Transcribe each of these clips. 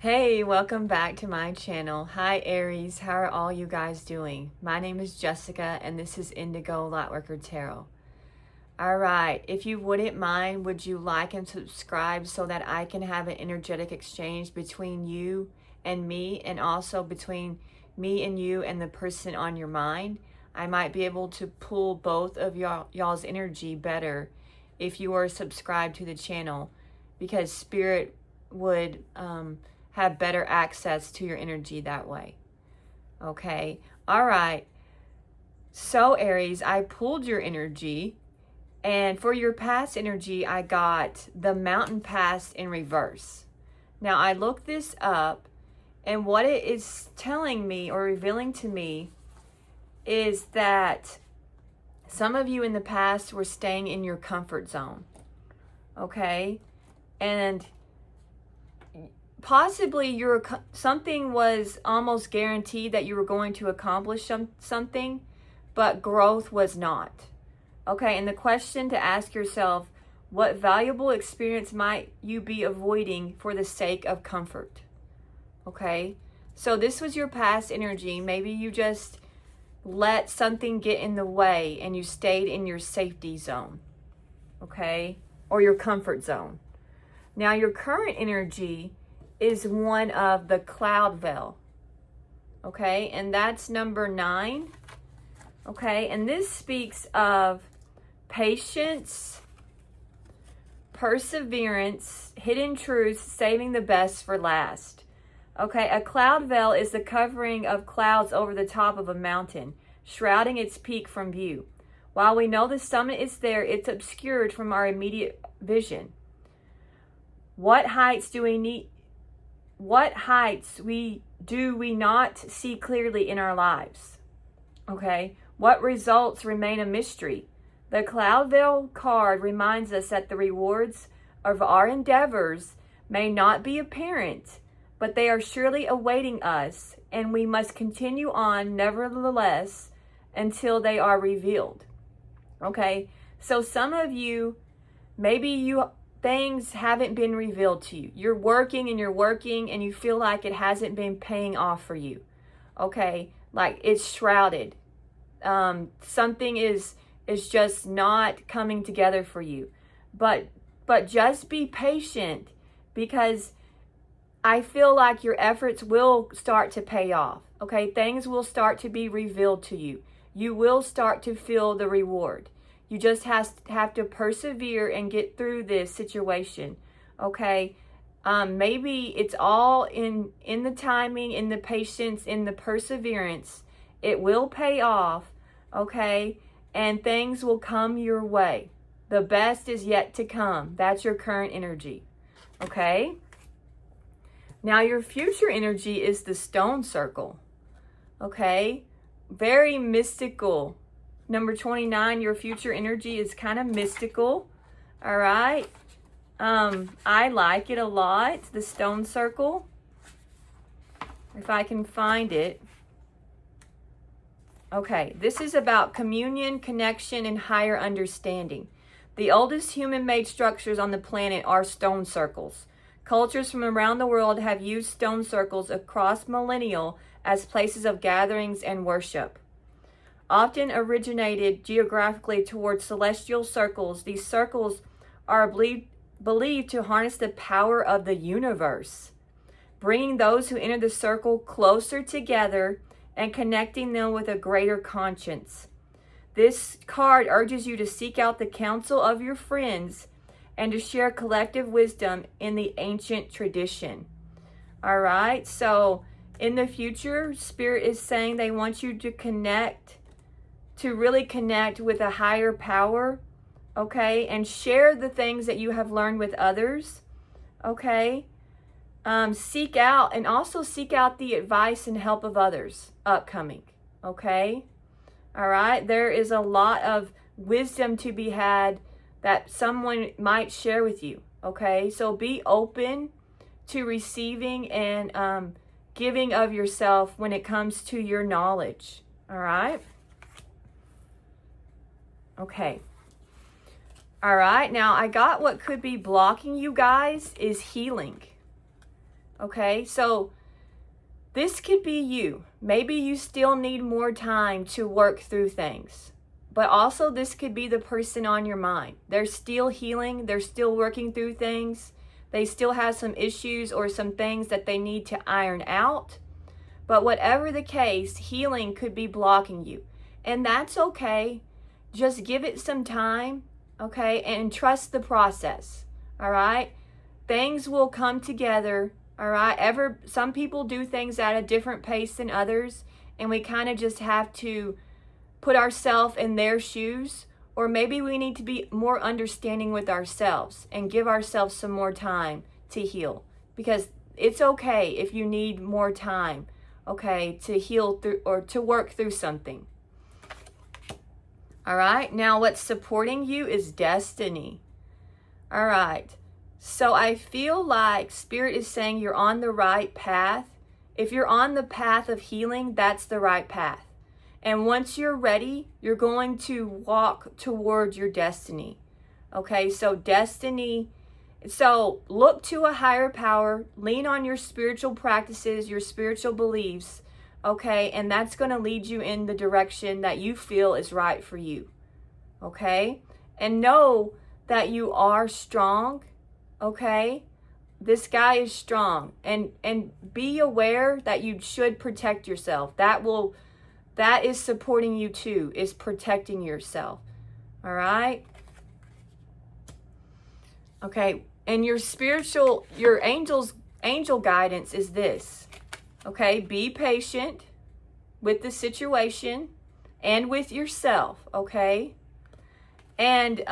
Hey, welcome back to my channel. Hi Aries, how are all you guys doing? My name is Jessica and this is Indigo Lightworker Tarot. Alright, if you wouldn't mind, would you like and subscribe so that I can have an energetic exchange between you and me, and also between me and you and the person on your mind? I might be able to pull both of y'all's energy better if you are subscribed to the channel, because Spirit would have better access to your energy that way. Okay, all right. So Aries, I pulled your energy, and for your past energy, I got the Mountain Past in reverse. Now I looked this up, and what it is telling me or revealing to me is that some of you in the past were staying in your comfort zone. Okay, and possibly something was almost guaranteed that you were going to accomplish something, but growth was not. Okay, and the question to ask yourself, what valuable experience might you be avoiding for the sake of comfort? Okay, so this was your past energy. Maybe you just let something get in the way and you stayed in your safety zone, okay, or your comfort zone. Now your current energy is one of the cloud veil, okay, and that's number 9, okay, and this speaks of patience, perseverance, hidden truths, saving the best for last. Okay, a cloud veil is the covering of clouds over the top of a mountain, shrouding its peak from view. While we know the summit is there, it's obscured from our immediate vision. What heights do we not see clearly in our lives? Okay, what results remain a mystery? The Cloud Veil card reminds us that the rewards of our endeavors may not be apparent, but they are surely awaiting us, and we must continue on nevertheless until they are revealed. Okay, so some of you, maybe things haven't been revealed to you. You're working and you feel like it hasn't been paying off for you. Okay, like it's shrouded. Something is just not coming together for you. But just be patient, because I feel like your efforts will start to pay off. Okay, things will start to be revealed to you. You will start to feel the reward. You just have to persevere and get through this situation, okay? Maybe it's all in the timing, in the patience, in the perseverance. It will pay off, okay? And things will come your way. The best is yet to come. That's your current energy, okay? Now your future energy is the stone circle, okay? Very mystical. Number 29, your future energy is kind of mystical. All right. I like it a lot, the stone circle. If I can find it. Okay, this is about communion, connection, and higher understanding. The oldest human-made structures on the planet are stone circles. Cultures from around the world have used stone circles across millennia as places of gatherings and worship. Often originated geographically towards celestial circles, these circles are believed to harness the power of the universe, bringing those who enter the circle closer together and connecting them with a greater conscience. This card urges you to seek out the counsel of your friends and to share collective wisdom in the ancient tradition. All right, so in the future, Spirit is saying they want you to really connect with a higher power, okay, and share the things that you have learned with others, okay. Seek out the advice and help of others upcoming, okay. All right, there is a lot of wisdom to be had that someone might share with you, okay. So be open to receiving and giving of yourself when it comes to your knowledge, all right. Okay. All right. Now I got what could be blocking you guys is healing. Okay, so this could be you. Maybe you still need more time to work through things. But also this could be the person on your mind. They're still healing. They're still working through things. They still have some issues or some things that they need to iron out. But whatever the case, healing could be blocking you. And that's okay. Just give it some time, okay? And trust the process, all right? Things will come together, all right? Some people do things at a different pace than others, and we kind of just have to put ourselves in their shoes, or maybe we need to be more understanding with ourselves and give ourselves some more time to heal, because it's okay if you need more time, okay, to heal through or to work through something. All right, now what's supporting you is destiny. All right, so I feel like Spirit is saying you're on the right path. If you're on the path of healing, that's the right path. And once you're ready, you're going to walk towards your destiny. Okay, so destiny. So look to a higher power, lean on your spiritual practices, your spiritual beliefs, okay? And that's going to lead you in the direction that you feel is right for you, okay? And know that you are strong, okay? This guy is strong. And be aware that you should protect yourself. That is supporting you too, is protecting yourself. All right? Okay, and your angel guidance is this. Okay, be patient with the situation and with yourself, okay? And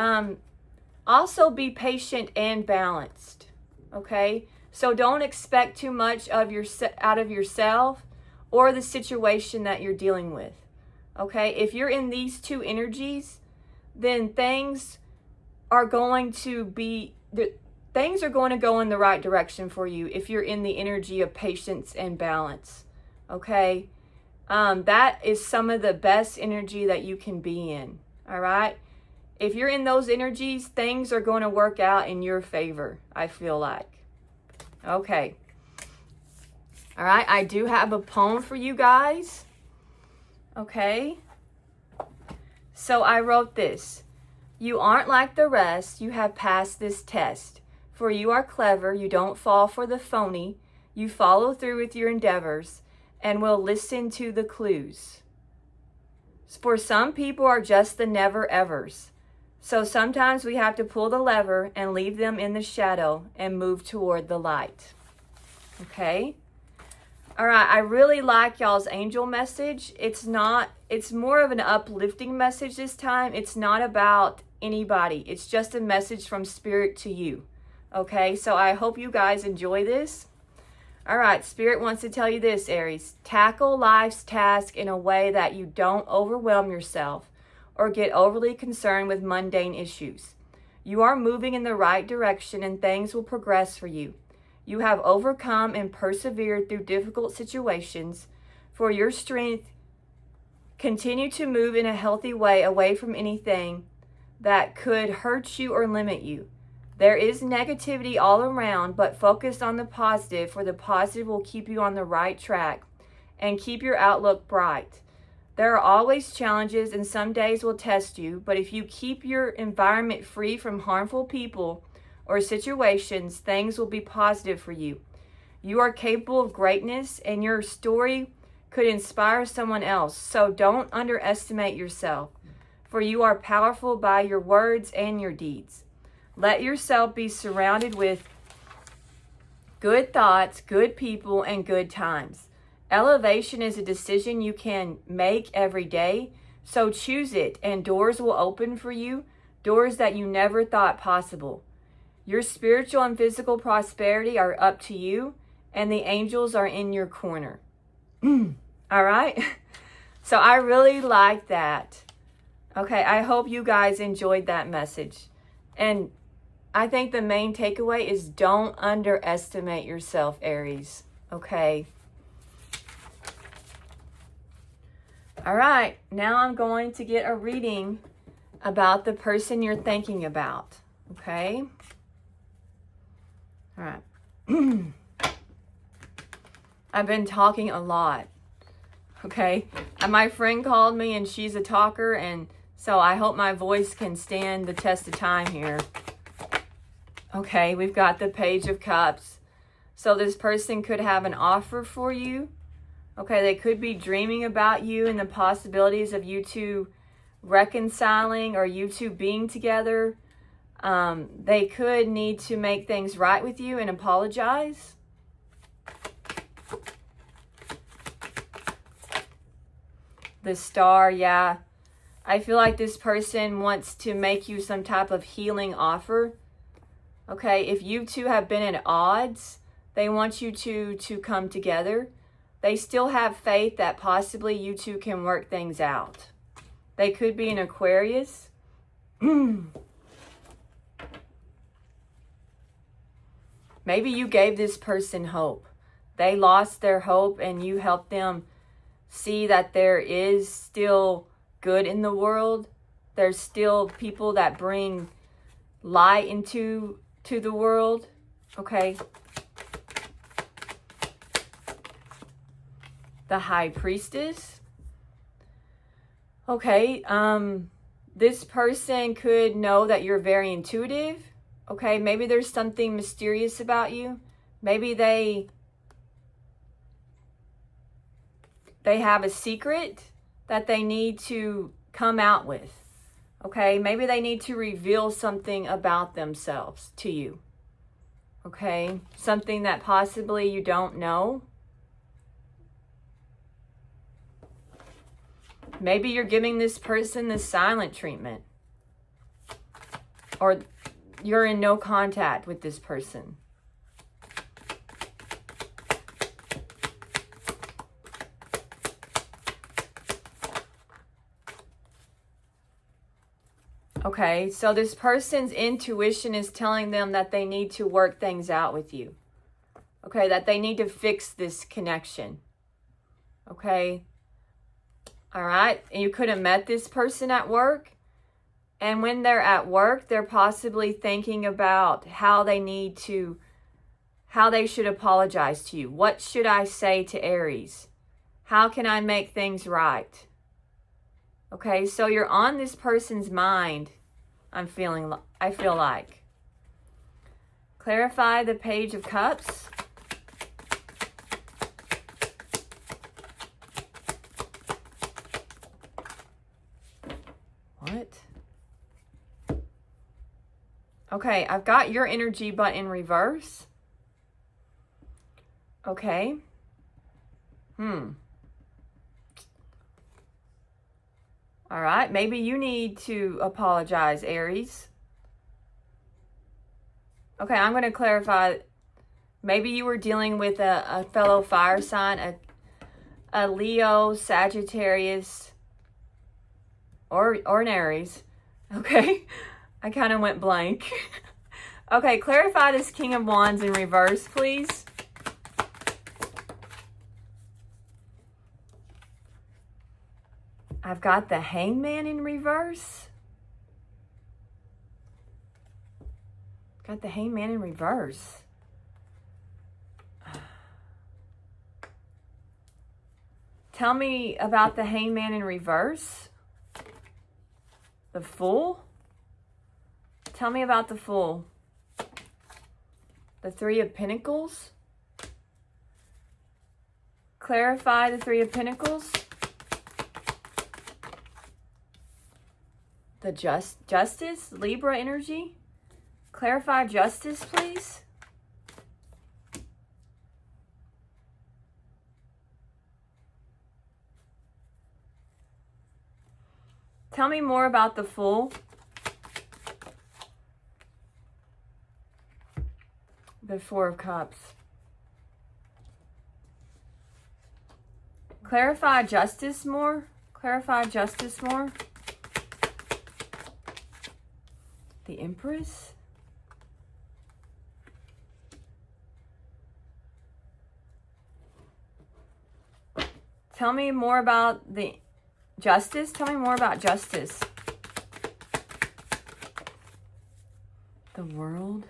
also be patient and balanced, okay? So don't expect too much out of yourself or the situation that you're dealing with, okay? If you're in these two energies, then things are going to go in the right direction for you if you're in the energy of patience and balance, okay? That is some of the best energy that you can be in, all right? If you're in those energies, things are going to work out in your favor, I feel like. Okay. All right, I do have a poem for you guys. Okay. So I wrote this. You aren't like the rest, you have passed this test. For you are clever, you don't fall for the phony. You follow through with your endeavors and will listen to the clues. For some people are just the never-evers. So sometimes we have to pull the lever and leave them in the shadow and move toward the light. Okay? All right, I really like y'all's angel message. It's more of an uplifting message this time. It's not about anybody. It's just a message from Spirit to you. Okay, so I hope you guys enjoy this. All right, Spirit wants to tell you this, Aries. Tackle life's task in a way that you don't overwhelm yourself or get overly concerned with mundane issues. You are moving in the right direction and things will progress for you. You have overcome and persevered through difficult situations. For your strength, continue to move in a healthy way away from anything that could hurt you or limit you. There is negativity all around, but focus on the positive, for the positive will keep you on the right track and keep your outlook bright. There are always challenges and some days will test you, but if you keep your environment free from harmful people or situations, things will be positive for you. You are capable of greatness and your story could inspire someone else, so don't underestimate yourself, for you are powerful by your words and your deeds. Let yourself be surrounded with good thoughts, good people, and good times. Elevation is a decision you can make every day, so choose it, and doors will open for you, doors that you never thought possible. Your spiritual and physical prosperity are up to you, and the angels are in your corner. All right? So I really like that. Okay, I hope you guys enjoyed that message. And I think the main takeaway is don't underestimate yourself, Aries. Okay? All right, now I'm going to get a reading about the person you're thinking about. Okay? All right. I've been talking a lot. Okay? And my friend called me and she's a talker, and so I hope my voice can stand the test of time here. Okay, we've got the Page of Cups. So this person could have an offer for you. Okay, they could be dreaming about you and the possibilities of you two reconciling or you two being together. They could need to make things right with you and apologize. The Star, yeah. I feel like this person wants to make you some type of healing offer. Okay, if you two have been at odds, they want you two to come together. They still have faith that possibly you two can work things out. They could be an Aquarius. Maybe you gave this person hope. They lost their hope and you helped them see that there is still good in the world. There's still people that bring light into the world. Okay. The High Priestess. Okay. This person could know that you're very intuitive. Okay, maybe there's something mysterious about you. Maybe they have a secret that they need to come out with. Okay, maybe they need to reveal something about themselves to you. Okay, something that possibly you don't know. Maybe you're giving this person the silent treatment. Or you're in no contact with this person. Okay, so this person's intuition is telling them that they need to work things out with you. Okay, that they need to fix this connection. Okay. All right, and you could have met this person at work. And when they're at work, they're possibly thinking about how they should apologize to you. What should I say to Aries? How can I make things right? Okay, so you're on this person's mind, I feel like. Clarify the Page of Cups. What? Okay, I've got your energy, but in reverse. Okay. All right, maybe you need to apologize, Aries. Okay, I'm going to clarify. Maybe you were dealing with a fellow fire sign, a Leo, Sagittarius, or an Aries. Okay, I kind of went blank. Okay, clarify this King of Wands in reverse, please. I've got the Hangman in reverse. Got the Hangman in reverse. Tell me about the Hangman in reverse. The Fool. Tell me about the Fool. The Three of Pentacles. Clarify the Three of Pentacles. The Justice, Libra energy. Clarify Justice, please. Tell me more about the Fool. The Four of Cups. Clarify Justice more. Clarify Justice more. The Empress. Tell me more about the Justice. Tell me more about Justice. The World.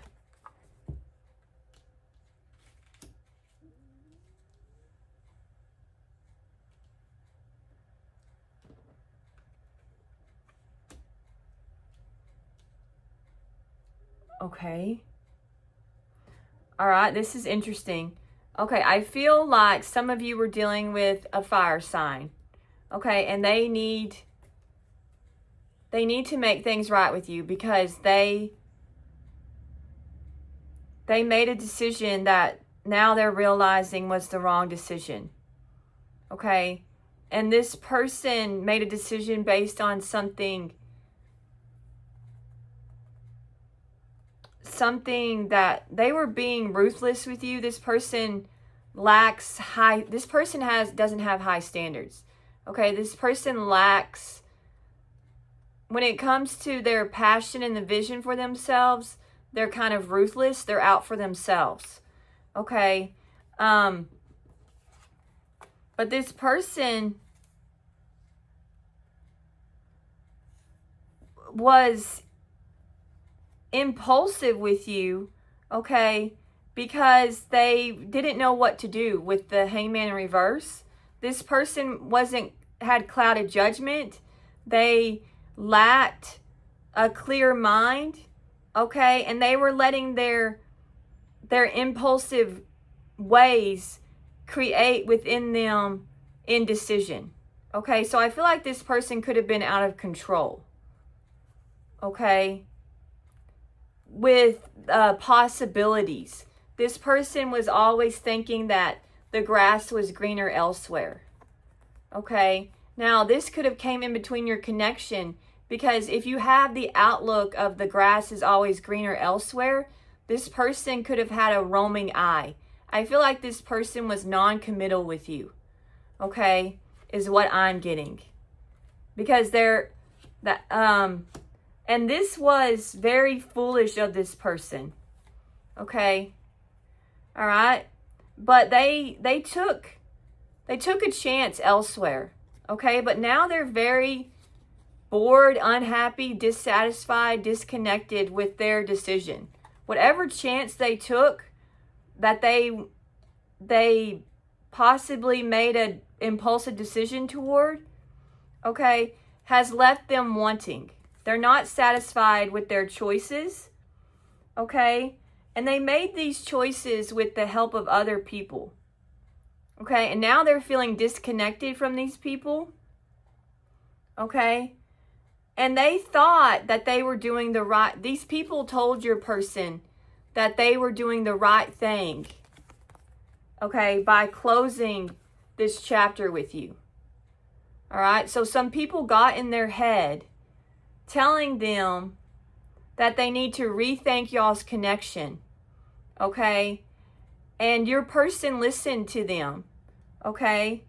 Okay. All right, this is interesting. Okay, I feel like some of you were dealing with a fire sign. Okay, and they need to make things right with you because they made a decision that now they're realizing was the wrong decision. Okay? And this person made a decision based on something that they were being ruthless with you. This person doesn't have high standards. Okay? This person lacks, when it comes to their passion and the vision for themselves, they're kind of ruthless. They're out for themselves. Okay? But this person was impulsive with you, okay, because they didn't know what to do with the Hangman in reverse. This person had clouded judgment. They lacked a clear mind, okay, and they were letting their impulsive ways create within them indecision. Okay, so I feel like this person could have been out of control. Okay, with possibilities. This person was always thinking that the grass was greener elsewhere. Okay, now this could have came in between your connection, because if you have the outlook of the grass is always greener elsewhere, this person could have had a roaming eye. I feel like this person was non-committal with you. Okay, is what I'm getting. Because and this was very foolish of this person. Okay? All right? But they took a chance elsewhere. Okay? But now they're very bored, unhappy, dissatisfied, disconnected with their decision. Whatever chance they took that they possibly made an impulsive decision toward, okay, has left them wanting. They're not satisfied with their choices, okay? And they made these choices with the help of other people, okay? And now they're feeling disconnected from these people, okay? And they thought that they were doing the right, these people told your person that they were doing the right thing, okay, by closing this chapter with you. All right? So some people got in their head telling them that they need to rethink y'all's connection, okay? And your person listened to them, okay?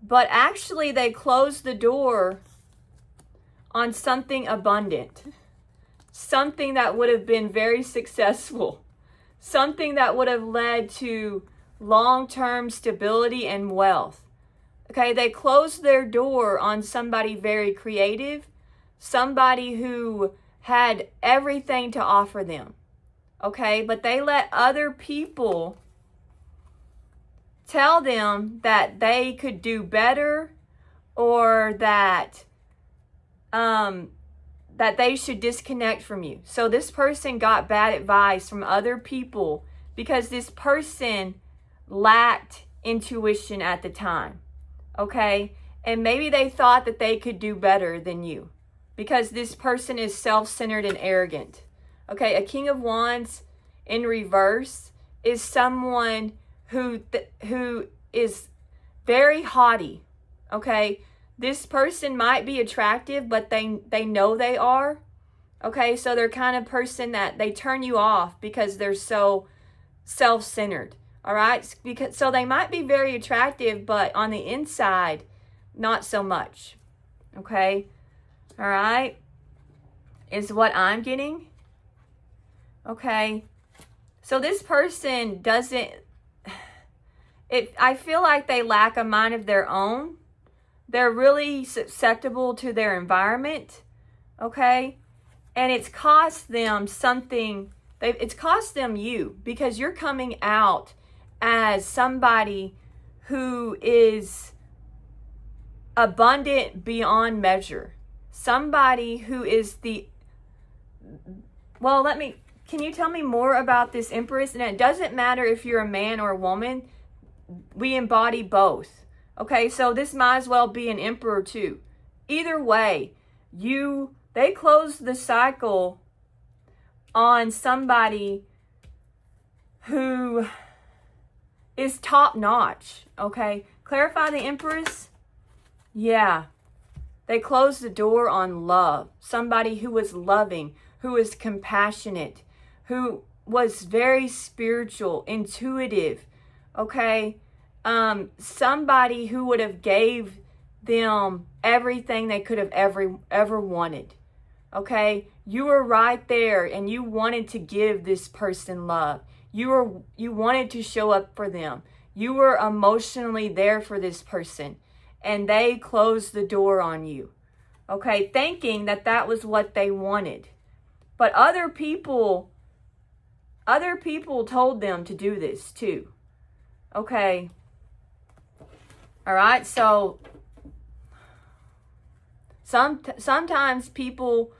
But actually they closed the door on something abundant, something that would have been very successful, something that would have led to long-term stability and wealth. Okay, they closed their door on somebody very creative, somebody who had everything to offer them. Okay, but they let other people tell them that they could do better, or that they should disconnect from you. So this person got bad advice from other people because this person lacked intuition at the time. Okay? And maybe they thought that they could do better than you, because this person is self-centered and arrogant. Okay, a King of Wands in reverse is someone who is very haughty. Okay, this person might be attractive, but they know they are. Okay, so they're kind of person that they turn you off because they're so self-centered. All right, so they might be very attractive, but on the inside, not so much. Okay. All right, is what I'm getting. Okay, so this person I feel like they lack a mind of their own. They're really susceptible to their environment, okay? And it's cost them something. It's cost them you, because you're coming out as somebody who is abundant beyond measure. Somebody who is let me can you tell me more about this Empress? And it doesn't matter if you're a man or a woman. We embody both. Okay, so this might as well be an Emperor too. Either way, they close the cycle on somebody who is top notch. Okay, clarify the Empress. Yeah, they closed the door on love. Somebody who was loving, who was compassionate, who was very spiritual, intuitive. Okay, somebody who would have gave them everything they could have ever wanted. Okay, you were right there and you wanted to give this person love. You wanted to show up for them. You were emotionally there for this person, and they closed the door on you. Okay, thinking that that was what they wanted. But other people told them to do this too. Okay. All right, so sometimes people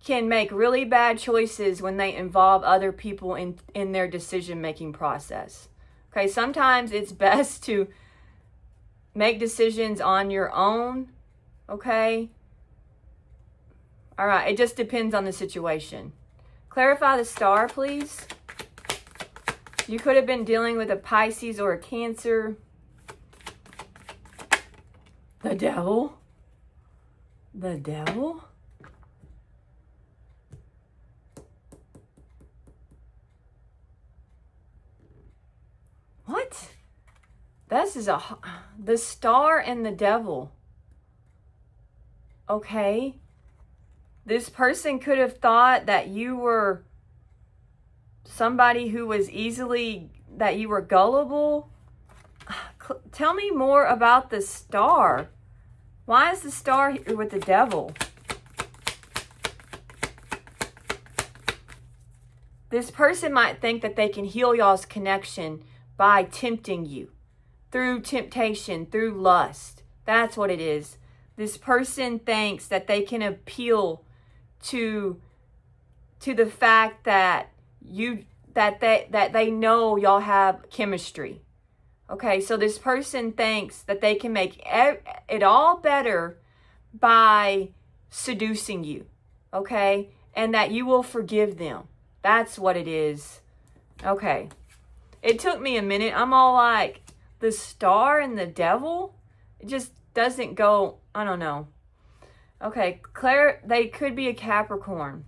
can make really bad choices when they involve other people in their decision-making process. Okay, sometimes it's best to make decisions on your own, okay? All right, it just depends on the situation. Clarify the star, please. You could have been dealing with a Pisces or a Cancer. The Devil. The Devil? What? This is the Star and the Devil. Okay. This person could have thought that you were somebody who was that you were gullible. Tell me more about the Star. Why is the Star here with the Devil? This person might think that they can heal y'all's connection by tempting you. Through temptation, through lust. That's what it is. This person thinks that they can appeal to the fact that they know y'all have chemistry. Okay, so this person thinks that they can make it all better by seducing you. Okay, and that you will forgive them. That's what it is. Okay. It took me a minute. I'm all like, the Star and the Devil? It just doesn't go, I don't know. Okay, they could be a Capricorn.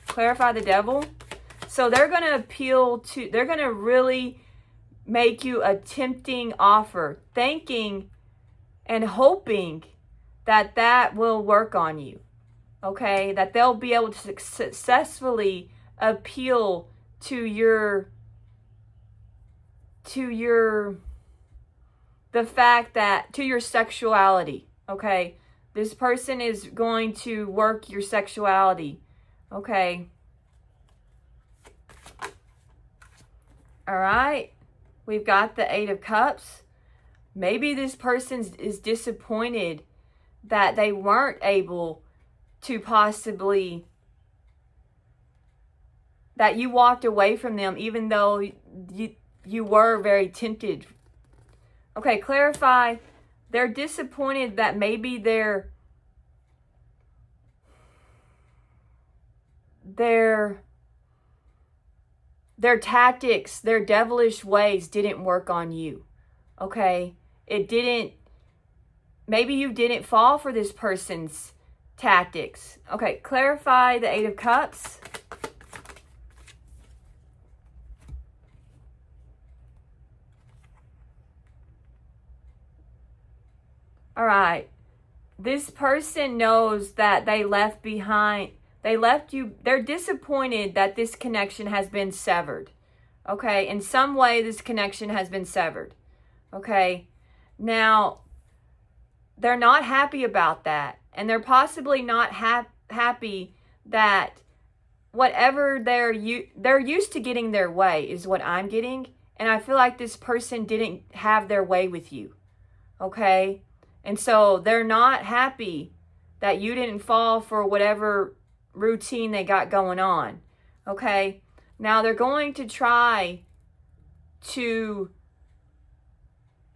Clarify the Devil. So they're going to they're going to really make you a tempting offer, thinking and hoping that that will work on you. Okay, that they'll be able to successfully appeal to your sexuality. Okay, this person is going to work your sexuality. Okay, all right, we've got the Eight of Cups. Maybe this person is disappointed that they weren't able to possibly, that you walked away from them even though you were very tempted. Okay, clarify. They're disappointed that maybe their tactics, their devilish ways didn't work on you. Okay? Maybe you didn't fall for this person's tactics. Okay, clarify the Eight of Cups. All right. This person knows that they left you. They're disappointed that this connection has been severed. Okay. In some way, this connection has been severed. Okay. Now, they're not happy about that. And they're possibly not happy that whatever they're used to getting their way is what I'm getting. And I feel like this person didn't have their way with you. Okay. And so they're not happy that you didn't fall for whatever routine they got going on. Okay? Now, they're going to try to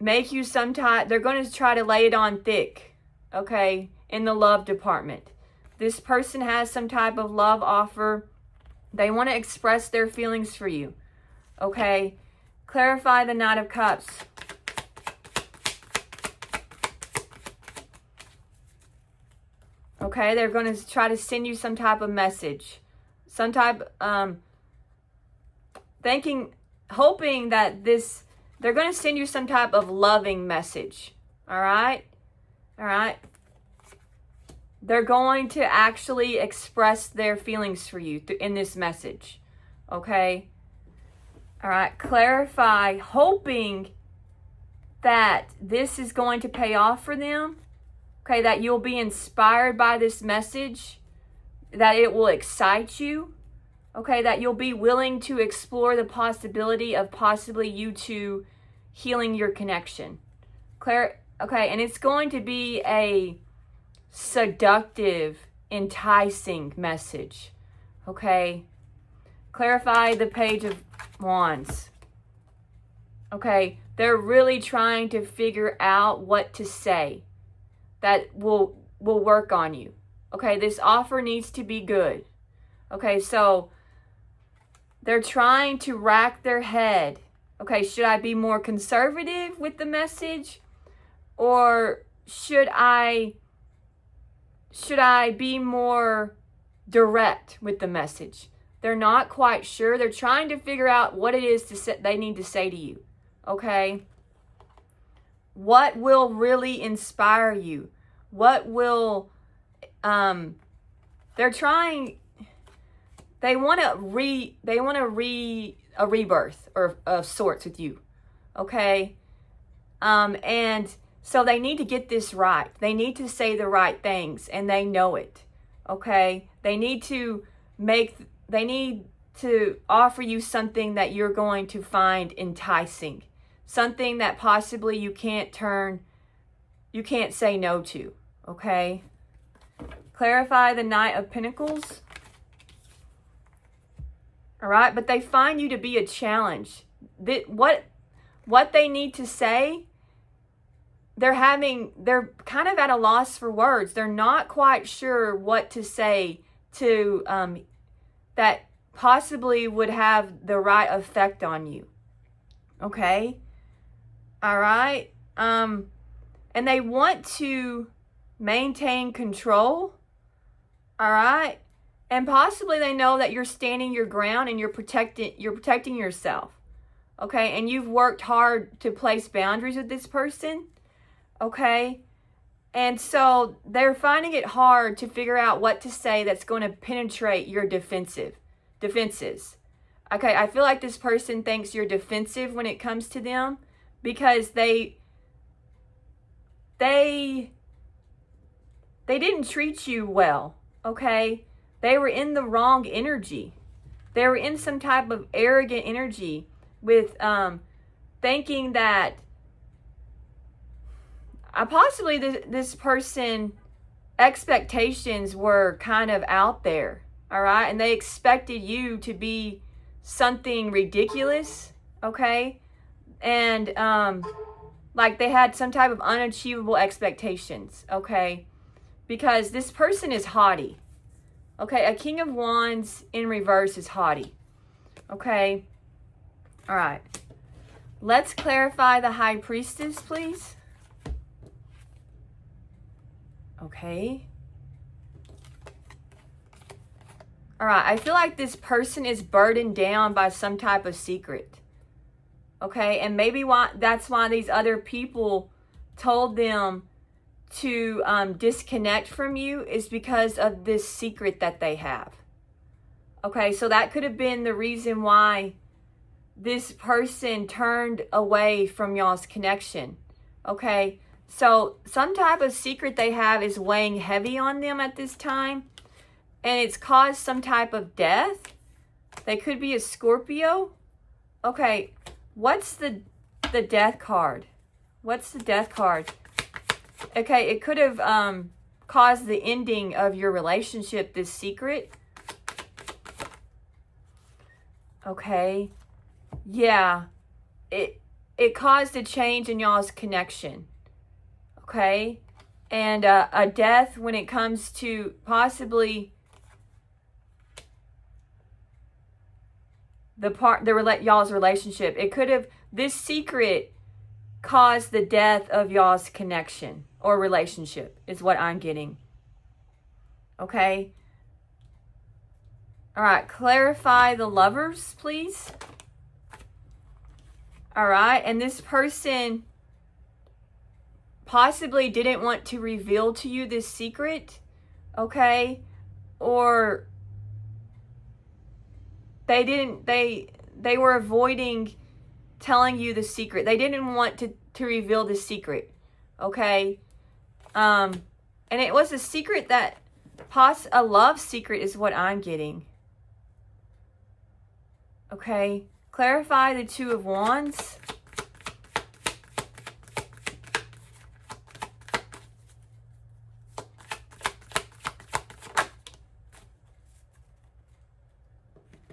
make you they're going to try to lay it on thick, okay, in the love department. This person has some type of love offer. They want to express their feelings for you, okay? Clarify the Knight of Cups. Okay, they're going to try to send you some type of message. Some type, hoping that they're going to send you some type of loving message. All right? All right? They're going to actually express their feelings for you in this message. Okay? All right? Clarify, hoping that this is going to pay off for them. Okay, that you'll be inspired by this message, that it will excite you. Okay, that you'll be willing to explore the possibility of possibly you two healing your connection. Okay, and it's going to be a seductive, enticing message. Okay, clarify the Page of Wands. Okay, they're really trying to figure out what to say that will work on you. Okay, this offer needs to be good. Okay, so they're trying to rack their head. Okay, should I be more conservative with the message? Or should I be more direct with the message? They're not quite sure. They're trying to figure out what it is they need to say to you. Okay? What will really inspire you? What will, they're trying, they want a rebirth or of sorts with you. Okay? And so they need to get this right. They need to say the right things, and they know it. Okay? They need to offer you something that you're going to find enticing. Something that possibly you can't say no to. Okay? Clarify the Knight of Pentacles. All right? But they find you to be a challenge. What they need to say, they're kind of at a loss for words. They're not quite sure what to say to that possibly would have the right effect on you. Okay? All right? And they want to maintain control. All right? And possibly they know that you're standing your ground and you're protecting yourself. Okay? And you've worked hard to place boundaries with this person. Okay? And so they're finding it hard to figure out what to say that's going to penetrate your defenses. Okay, I feel like this person thinks you're defensive when it comes to them because they didn't treat you well, okay? They were in the wrong energy. They were in some type of arrogant energy with thinking that possibly this person expectations were kind of out there, all right? And they expected you to be something ridiculous, okay? And like they had some type of unachievable expectations, okay? Because this person is haughty, okay? A King of Wands in reverse is haughty, okay? All right. Let's clarify the High Priestess, please. Okay. All right. I feel like this person is burdened down by some type of secret. Okay. And maybe that's why these other people told them to disconnect from you is because of this secret that they have. Okay. So that could have been the reason why this person turned away from y'all's connection. Okay. So some type of secret they have is weighing heavy on them at this time. And it's caused some type of death. They could be a Scorpio. Okay, what's the death card? What's the death card? Okay, it could have caused the ending of your relationship, this secret. Okay. Yeah. It caused a change in y'all's connection. Okay. And a death when it comes to possibly y'all's relationship. It could have, this secret caused the death of y'all's connection or relationship is what I'm getting. Okay. All right. Clarify the Lovers, please. All right. And this person possibly didn't want to reveal to you this secret. Okay. Or they were avoiding telling you the secret. They didn't want to reveal the secret. Okay. And it was a secret that a love secret is what I'm getting. Okay. Clarify the Two of Wands.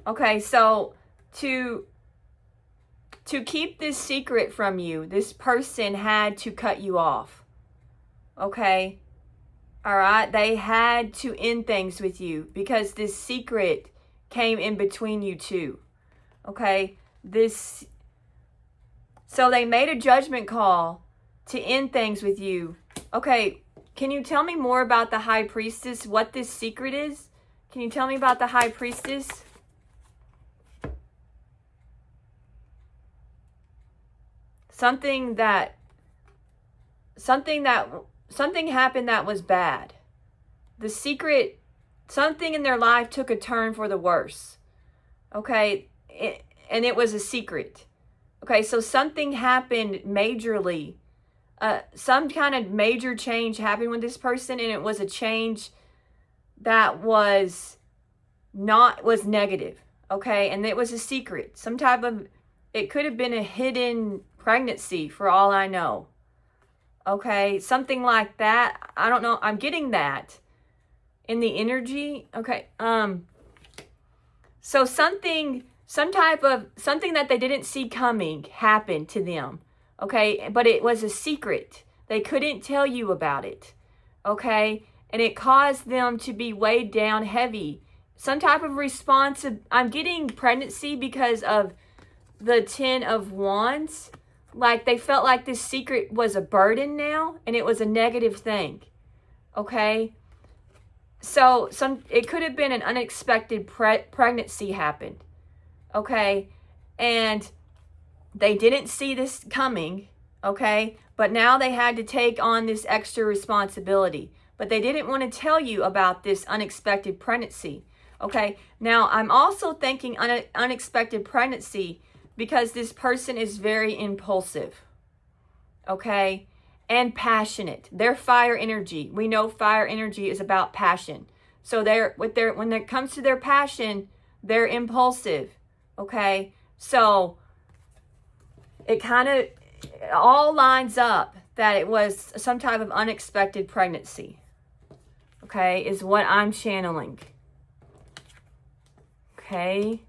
Okay, so to keep this secret from you, this person had to cut you off. Okay? All right? They had to end things with you because this secret came in between you two. Okay? So they made a judgment call to end things with you. Okay, can you tell me more about the High Priestess, what this secret is? Can you tell me about the High Priestess? Something happened that was bad. The secret, something in their life took a turn for the worse. Okay, and it was a secret. Okay, so something happened majorly. Some kind of major change happened with this person, and it was a change that was negative. Okay, and it was a secret. Some type of, it could have been a hidden pregnancy for all I know. Okay, something like that. I don't know. I'm getting that in the energy. Okay. So something that they didn't see coming happened to them. Okay, but it was a secret. They couldn't tell you about it. Okay, and it caused them to be weighed down heavy. Some type of response. I'm getting pregnancy because of the Ten of Wands. Like they felt like this secret was a burden now, and it was a negative thing. Okay? So it could have been an unexpected pregnancy happened. Okay? And they didn't see this coming. Okay? But now they had to take on this extra responsibility. But they didn't want to tell you about this unexpected pregnancy. Okay? Now, I'm also thinking unexpected pregnancy because this person is very impulsive, okay, and passionate. They're fire energy. We know fire energy is about passion. So when it comes to their passion, they're impulsive, okay. So it all lines up that it was some type of unexpected pregnancy, okay, is what I'm channeling, okay.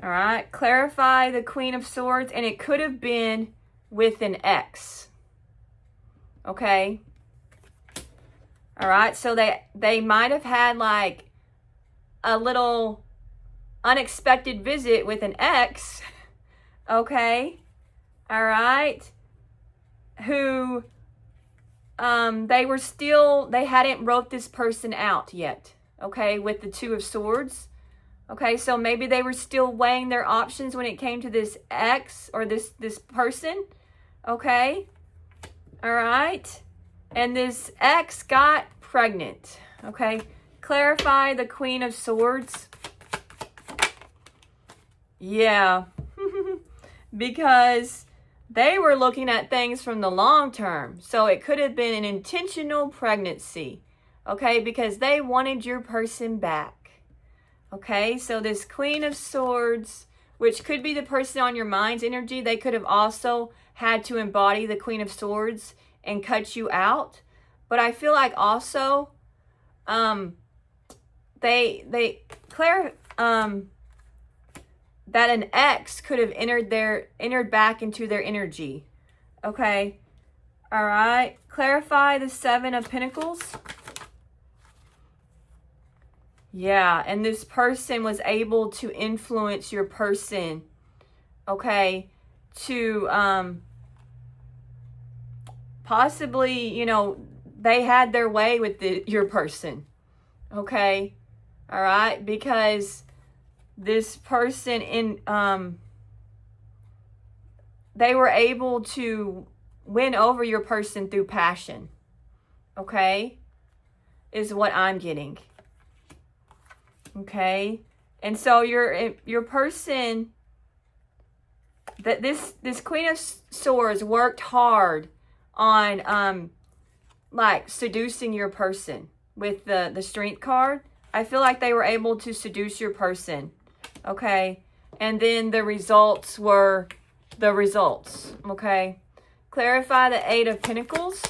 All right, clarify the Queen of Swords, and it could have been with an ex. Okay. All right, so they might have had like a little unexpected visit with an ex. Okay. All right. Who they hadn't wrote this person out yet. Okay, with the Two of Swords. Okay, so maybe they were still weighing their options when it came to this ex or this person. Okay. All right. And this ex got pregnant. Okay. Clarify the Queen of Swords. Yeah. Because they were looking at things from the long term. So it could have been an intentional pregnancy. Okay, because they wanted your person back. Okay, so this Queen of Swords, which could be the person on your mind's energy, they could have also had to embody the Queen of Swords and cut you out. But I feel like also, that an ex could have entered back into their energy. Okay. All right. Clarify the Seven of Pentacles. Yeah, and this person was able to influence your person, okay, to possibly, you know, they had their way with your person, okay, all right, because this person they were able to win over your person through passion, okay, is what I'm getting. Okay, and so your person, that this Queen of Swords worked hard on like seducing your person with the Strength card. I feel like they were able to seduce your person. Okay, and then the results were the results. Okay, clarify the Eight of Pentacles.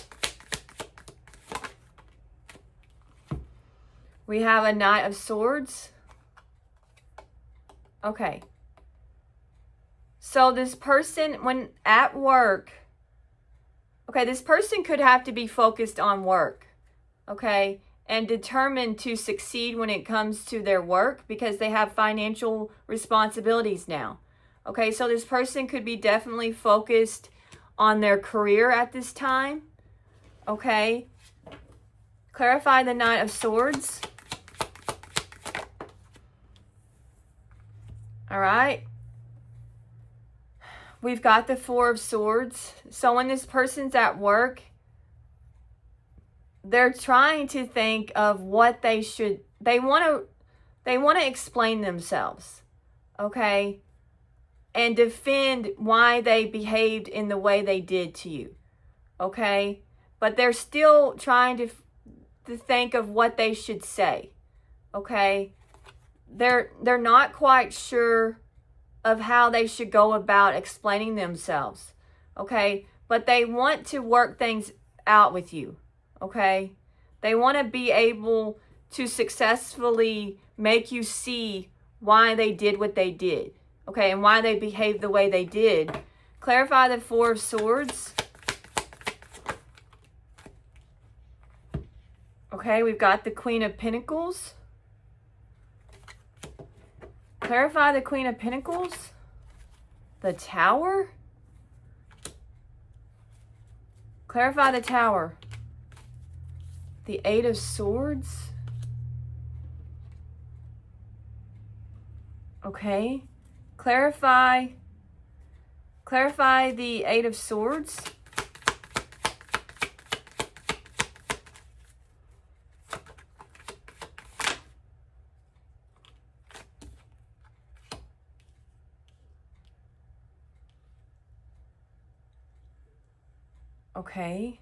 We have a Knight of Swords. Okay. So this person, when at work, okay, this person could have to be focused on work, okay, and determined to succeed when it comes to their work because they have financial responsibilities now. Okay, so this person could be definitely focused on their career at this time. Okay. Clarify the Knight of Swords. All right. We've got the Four of Swords. So when this person's at work, they're trying to think of what they want to explain themselves. Okay? And defend why they behaved in the way they did to you. Okay? But they're still trying to think of what they should say. Okay? They're not quite sure of how they should go about explaining themselves. Okay? But they want to work things out with you. Okay? They want to be able to successfully make you see why they did what they did. Okay? And why they behaved the way they did. Clarify the Four of Swords. Okay, we've got the Queen of Pentacles. Clarify the Queen of Pentacles. The Tower. Clarify the Tower. The Eight of Swords. Okay. Clarify the Eight of Swords. Okay.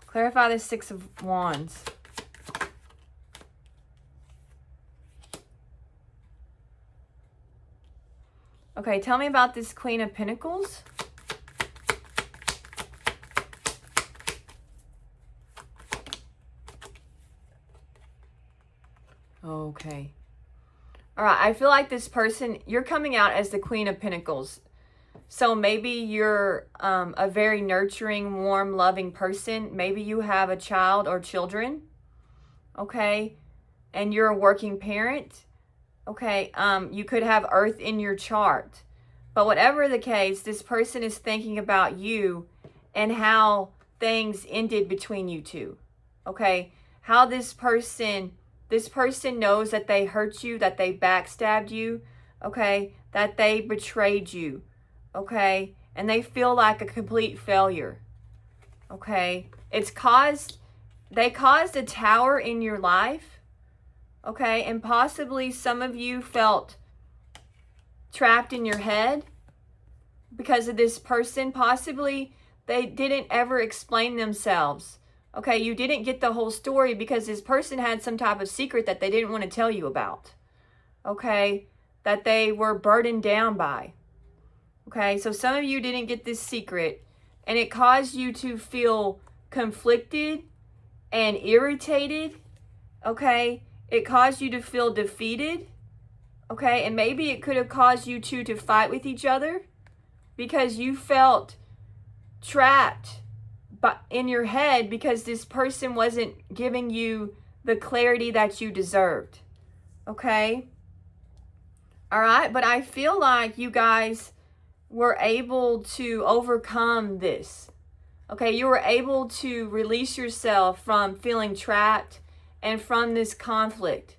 Clarify the Six of Wands. Okay, tell me about this Queen of Pentacles. Okay. All right, I feel like this person, you're coming out as the Queen of Pentacles. So maybe you're a very nurturing, warm, loving person. Maybe you have a child or children, okay? And you're a working parent, okay? You could have Earth in your chart. But whatever the case, this person is thinking about you and how things ended between you two, okay? How this person knows that they hurt you, that they backstabbed you, okay? That they betrayed you. Okay, and they feel like a complete failure. Okay, they caused a tower in your life. Okay, and possibly some of you felt trapped in your head because of this person. Possibly they didn't ever explain themselves. Okay, you didn't get the whole story because this person had some type of secret that they didn't want to tell you about. Okay, that they were burdened down by. Okay, so some of you didn't get this secret, and it caused you to feel conflicted and irritated. Okay, it caused you to feel defeated. Okay, and maybe it could have caused you two to fight with each other because you felt trapped in your head because this person wasn't giving you the clarity that you deserved. Okay? All right, but I feel like you guys were able to overcome this. Okay, you were able to release yourself from feeling trapped and from this conflict.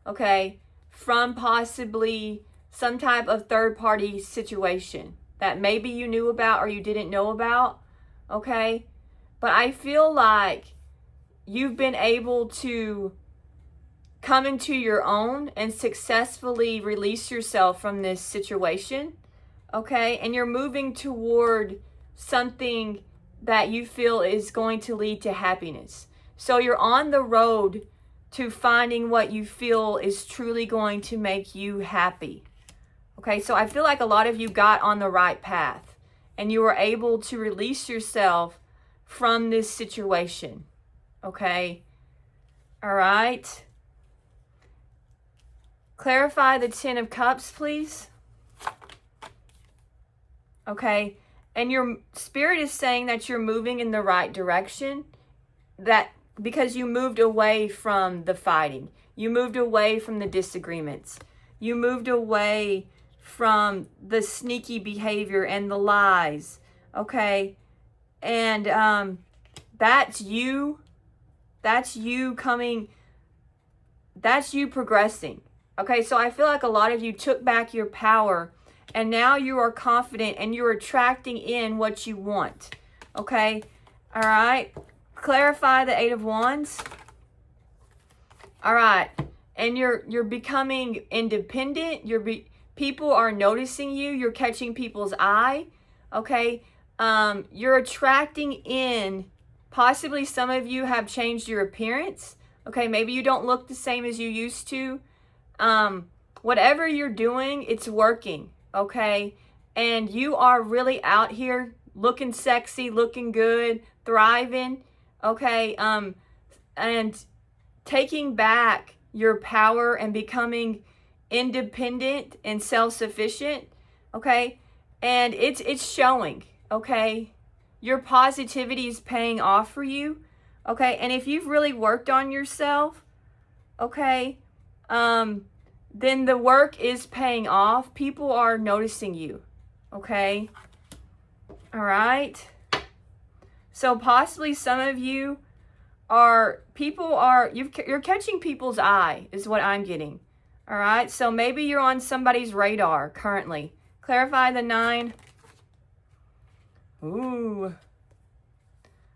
Okay, from possibly some type of third-party situation that maybe you knew about or you didn't know about. Okay, but I feel like you've been able to come into your own and successfully release yourself from this situation. Okay, and you're moving toward something that you feel is going to lead to happiness. So you're on the road to finding what you feel is truly going to make you happy. Okay, so I feel like a lot of you got on the right path and you were able to release yourself from this situation. Okay, all right. Clarify the 10 of Cups, please. Okay, and your spirit is saying that you're moving in the right direction, that because you moved away from the fighting, you moved away from the disagreements, you moved away from the sneaky behavior and the lies. Okay, and that's you progressing. Okay, so I feel like a lot of you took back your power and now you are confident and you're attracting in what you want. Okay, all right. Clarify the 8 of Wands. All right, and you're becoming independent. People are noticing you. You're catching people's eye. Okay, you're attracting in. Possibly some of you have changed your appearance. Okay, maybe you don't look the same as you used to. Whatever you're doing, it's working. Okay, and you are really out here looking sexy, looking good, thriving. Okay, and taking back your power and becoming independent and self-sufficient. Okay, and it's showing. Okay, your positivity is paying off for you. Okay, and if you've really worked on yourself, okay, then the work is paying off. People are noticing you. Okay, all right. So possibly some of you you're catching people's eye is what I'm getting. All right, so maybe you're on somebody's radar currently. Clarify the 9. Ooh.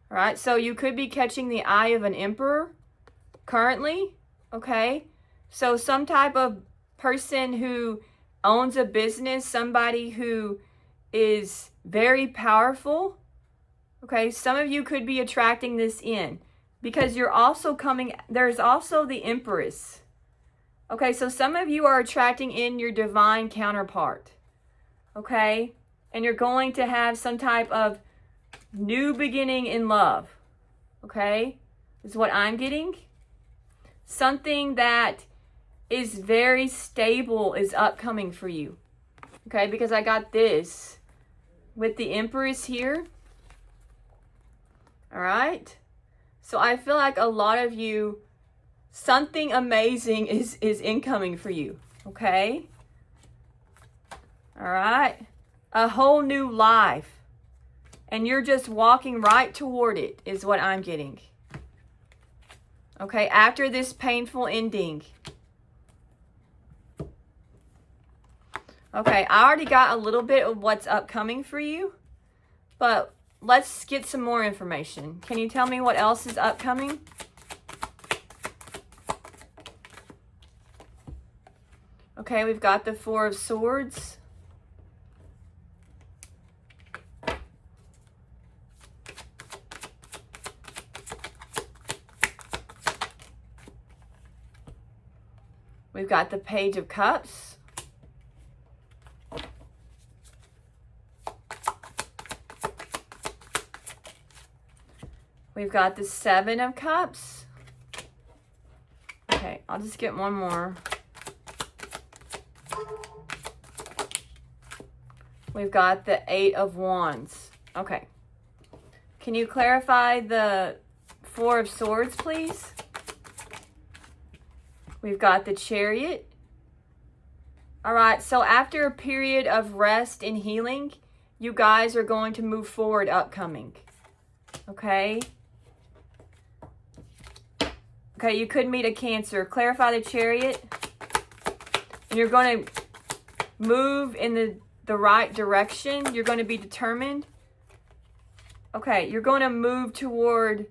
All right, so you could be catching the eye of an emperor currently. Okay, so some type of person who owns a business, somebody who is very powerful. Okay, some of you could be attracting this in because you're also there's also the Empress. Okay, so some of you are attracting in your divine counterpart. Okay, and you're going to have some type of new beginning in love. Okay, is what I'm getting. Something that is very stable is upcoming for you. Okay, because I got this with the Empress here. All right, so I feel like a lot of you, something amazing is incoming for you. Okay, all right, a whole new life, and you're just walking right toward it is what I'm getting. Okay, after this painful ending. Okay, I already got a little bit of what's upcoming for you, but let's get some more information. Can you tell me what else is upcoming? Okay, we've got the 4 of Swords. We've got the Page of Cups. We've got the 7 of Cups. Okay, I'll just get one more. We've got the Eight of Wands. Okay. Can you clarify the Four of Swords, please? We've got the Chariot. All right, so after a period of rest and healing, you guys are going to move forward upcoming. Okay? Okay, you could meet a Cancer. Clarify the Chariot. And you're going to move in the right direction. You're going to be determined. Okay, you're going to move toward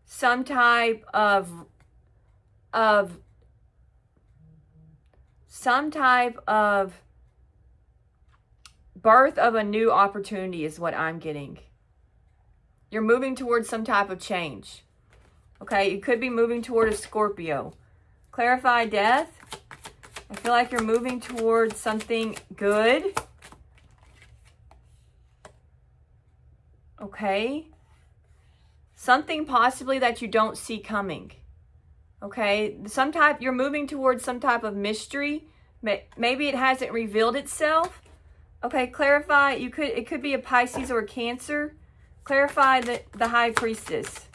some type of birth of a new opportunity is what I'm getting. You're moving towards some type of change. Okay, you could be moving toward a Scorpio. Clarify Death. I feel like you're moving towards something good. Okay. Something possibly that you don't see coming. Okay. You're moving towards some type of mystery. Maybe it hasn't revealed itself. Okay, clarify. It could be a Pisces or a Cancer. Clarify the High Priestess.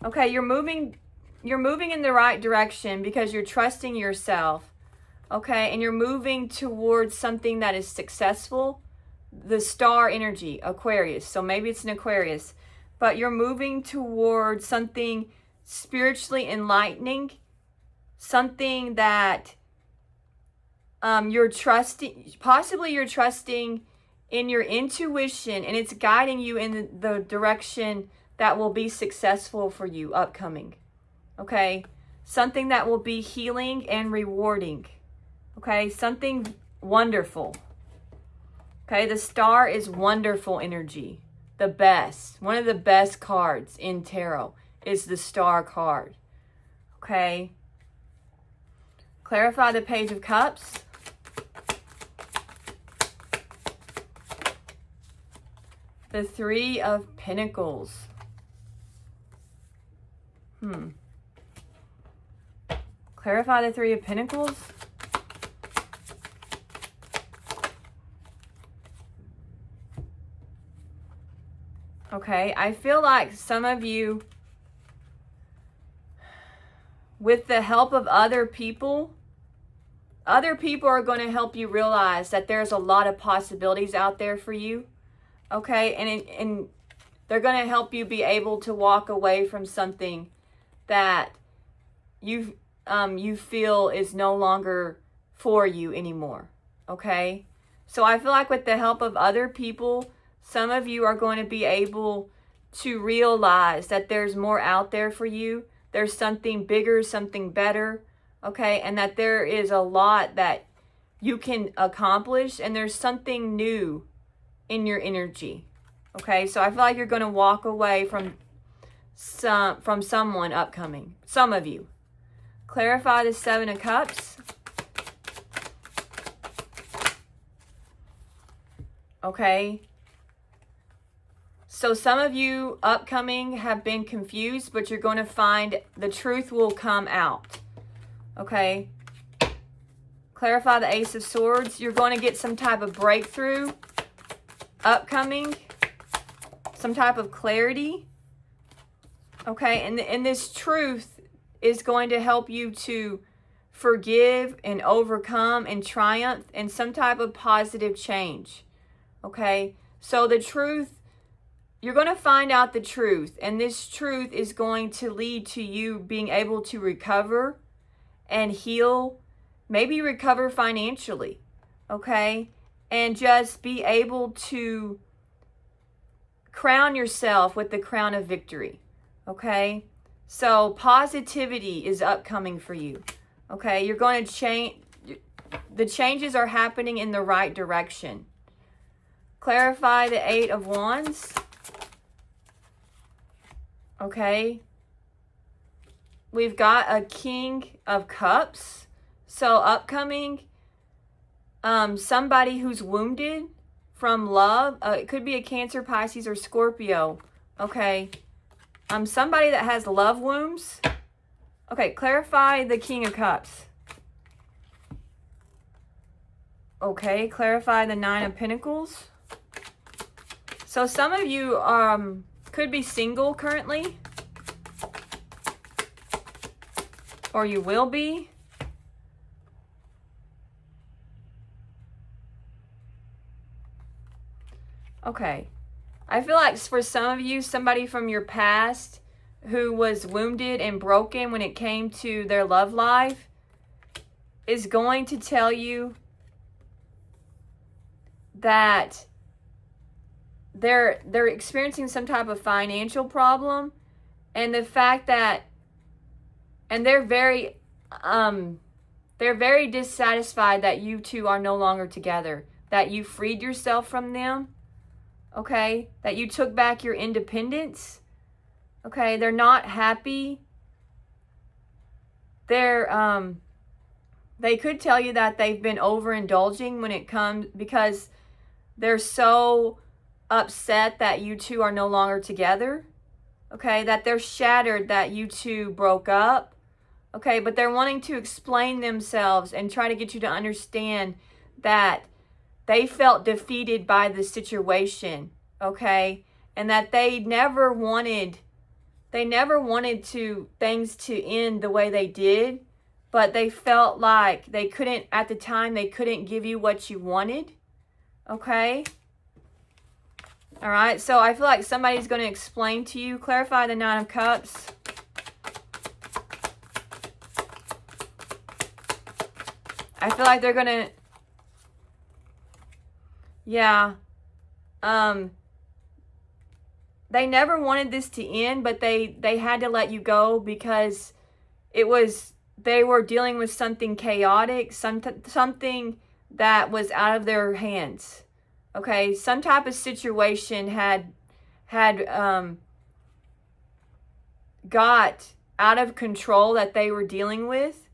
Okay, you're moving in the right direction because you're trusting yourself. Okay, and you're moving towards something that is successful. The star energy, Aquarius. So maybe it's an Aquarius. But you're moving towards something spiritually enlightening. Something that you're trusting. Possibly you're trusting in your intuition. And it's guiding you in the direction that will be successful for you upcoming. Okay? Something that will be healing and rewarding. Okay? Something wonderful. Okay, the Star is wonderful energy. The best. One of the best cards in tarot is the Star card. Okay. Clarify the Page of Cups. The Three of Pentacles. Clarify the Three of Pentacles. Okay, I feel like some of you, with the help of other people are going to help you realize that there's a lot of possibilities out there for you. Okay, and they're going to help you be able to walk away from something that you feel is no longer for you anymore. Okay, so I feel like with the help of other people, some of you are going to be able to realize that there's more out there for you. There's something bigger, something better, okay? And that there is a lot that you can accomplish, and there's something new in your energy, okay? So I feel like you're going to walk away from someone upcoming. Some of you. Clarify the Seven of Cups. Okay. So some of you upcoming have been confused, but you're going to find the truth will come out. Okay? Clarify the Ace of Swords. You're going to get some type of breakthrough upcoming. Some type of clarity. Okay? And this truth is going to help you to forgive and overcome and triumph and some type of positive change. Okay? So the truth, you're going to find out the truth, and this truth is going to lead to you being able to recover and heal, maybe recover financially, okay? And just be able to crown yourself with the crown of victory, okay? So positivity is upcoming for you, okay? You're going to change. The changes are happening in the right direction. Clarify the Eight of Wands. Okay, we've got a King of Cups. So upcoming, somebody who's wounded from love. It could be a Cancer, Pisces, or Scorpio. Okay, somebody that has love wounds. Okay, clarify the King of Cups. Okay, clarify the Nine of Pentacles. So some of you could be single currently, or you will be. Okay. I feel like for some of you, somebody from your past who was wounded and broken when it came to their love life is going to tell you that they're experiencing some type of financial problem, and the fact that, and they're very dissatisfied that you two are no longer together, that you freed yourself from them, okay, that you took back your independence, okay. They're not happy. They could tell you that they've been overindulging when it comes, because they're so upset that you two are no longer together, okay, that they're shattered that you two broke up, okay, but they're wanting to explain themselves and try to get you to understand that they felt defeated by the situation, okay, and that they never wanted to things to end the way they did, but they felt like they couldn't, at the time, they couldn't give you what you wanted, okay? All right, so I feel like somebody's going to explain to you. Clarify the Nine of Cups. I feel like they're going to, yeah, they never wanted this to end, but they had to let you go because they were dealing with something chaotic, something that was out of their hands. Okay, some type of situation had got out of control that they were dealing with.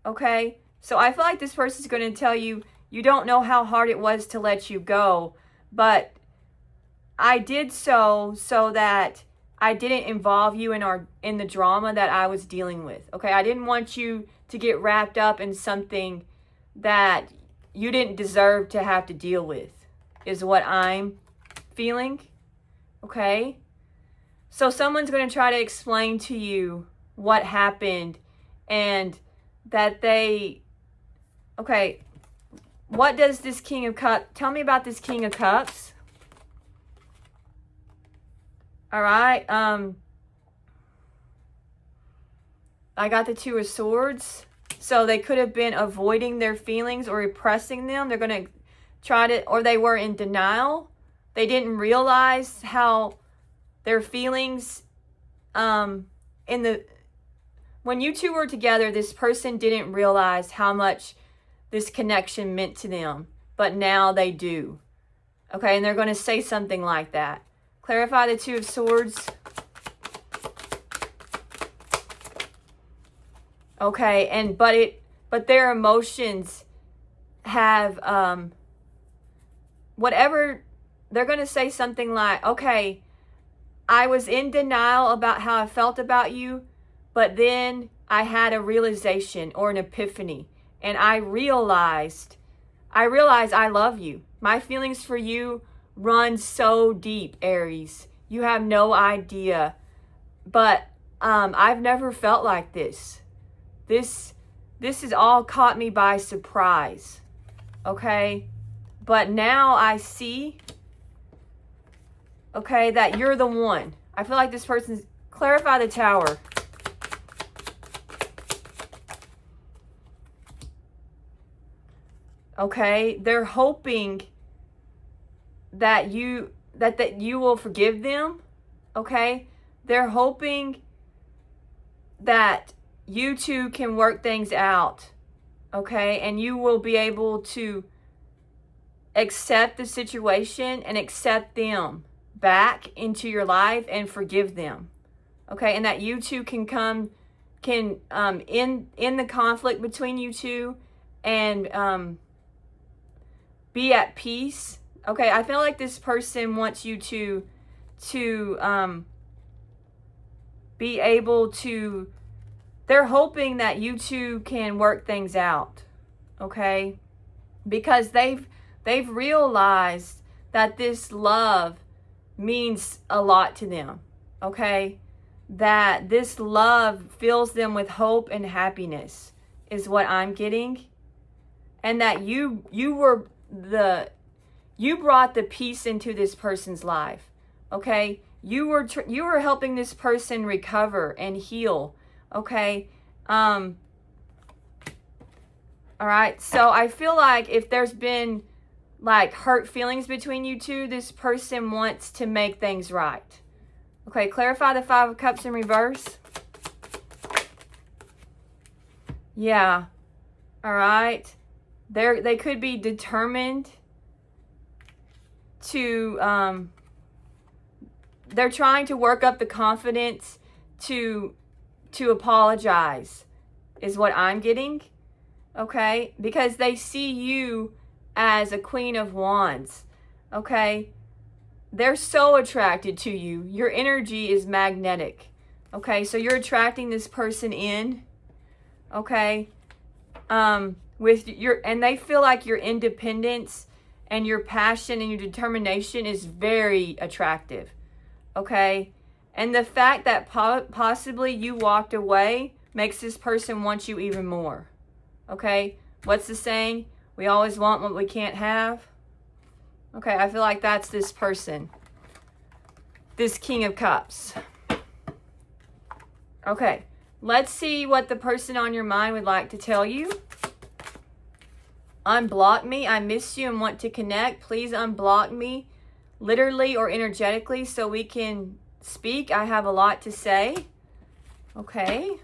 Okay, so I feel like this person is going to tell you, you don't know how hard it was to let you go, but I did so that I didn't involve you in the drama that I was dealing with. Okay, I didn't want you to get wrapped up in something that you didn't deserve to have to deal with, is what I'm feeling. Okay, so someone's going to try to explain to you what happened, and that okay, what does this King of Cups, tell me about this King of Cups. All right, I got the Two of Swords. So they could have been avoiding their feelings or repressing them. They're going to try to, or they were in denial. They didn't realize how their feelings, when you two were together, this person didn't realize how much this connection meant to them, but now they do. Okay, and they're going to say something like that. Clarify the Two of Swords. Okay, and but their emotions have whatever, they're going to say something like, okay, I was in denial about how I felt about you, but then I had a realization or an epiphany, and I realized I love you. My feelings for you run so deep, Aries. You have no idea. But I've never felt like this. This has all caught me by surprise. Okay? But now I see, okay, that you're the one. I feel like this person's, clarify the Tower. Okay? They're hoping that you will forgive them, okay? They're hoping that you two can work things out, okay? And you will be able to accept the situation and accept them back into your life and forgive them, okay? And that you two can end the conflict between you two and be at peace. Okay, I feel like this person wants you to be able to, they're hoping that you two can work things out, okay? because they've realized that this love means a lot to them, okay? That this love fills them with hope and happiness is what I'm getting. And that you brought the peace into this person's life, okay? You were helping this person recover and heal, okay? All right, so I feel like if there's been like hurt feelings between you two, this person wants to make things right. Okay, clarify the Five of Cups in reverse. Yeah, all right. They could be determined to, they're trying to work up the confidence to apologize is what I'm getting, okay? Because they see you as a Queen of Wands, okay? They're so attracted to you. Your energy is magnetic, okay? So you're attracting this person in, okay? And they feel like your independence and your passion and your determination is very attractive, okay? And the fact that possibly you walked away makes this person want you even more, okay? What's the saying? We always want what we can't have. Okay, I feel like that's this person. This King of Cups. Okay, let's see what the person on your mind would like to tell you. Unblock me. I miss you and want to connect. Please unblock me, literally or energetically, so we can speak. I have a lot to say. Okay.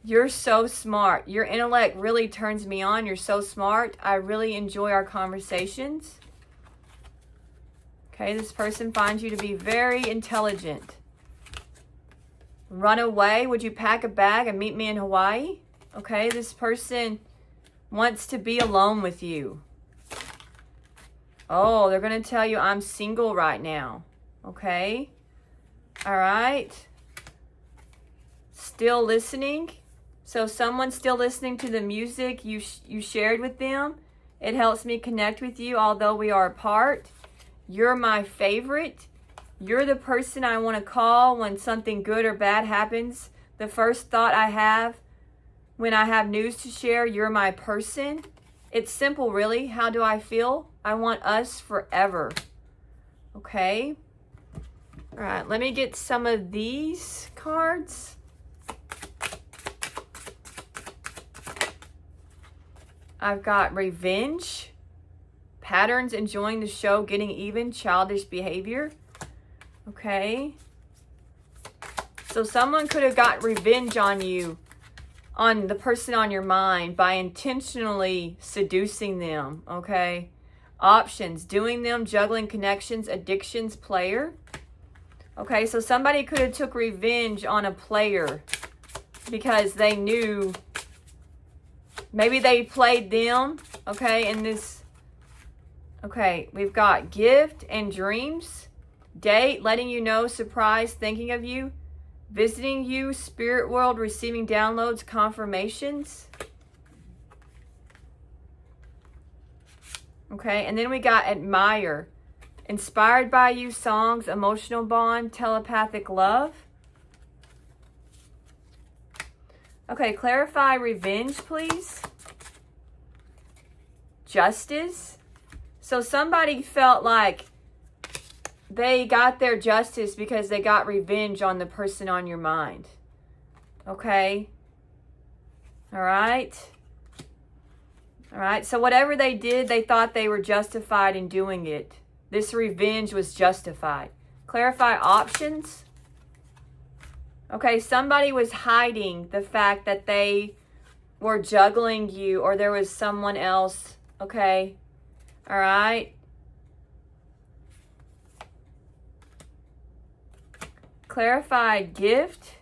You're so smart. Your intellect really turns me on. You're so smart. I really enjoy our conversations. Okay, this person finds you to be very intelligent. Run away. Would you pack a bag and meet me in Hawaii? Okay, this person wants to be alone with you. Oh, they're going to tell you I'm single right now. Okay. All right. Still listening. So someone's still listening to the music you shared with them. It helps me connect with you, although we are apart. You're my favorite. You're the person I want to call when something good or bad happens. The first thought I have when I have news to share, you're my person. It's simple, really. How do I feel? I want us forever. Okay. All right, let me get some of these cards. I've got revenge, patterns, enjoying the show, getting even, childish behavior. Okay. So someone could have got revenge on you, on the person on your mind, by intentionally seducing them. Okay. Options, doing them, juggling connections, addictions, player. Okay, so somebody could have took revenge on a player because they knew, maybe they played them, okay, in this. Okay, we've got gift and dreams, date, letting you know, surprise, thinking of you, visiting you, spirit world, receiving downloads, confirmations. Okay, and then we got admire, inspired by you, songs, emotional bond, telepathic love. Okay, clarify revenge, please. Justice. So somebody felt like they got their justice because they got revenge on the person on your mind. Okay? All right? All right, so whatever they did, they thought they were justified in doing it. This revenge was justified. Clarify options. Okay, somebody was hiding the fact that they were juggling you or there was someone else. Okay, all right. Clarify gift.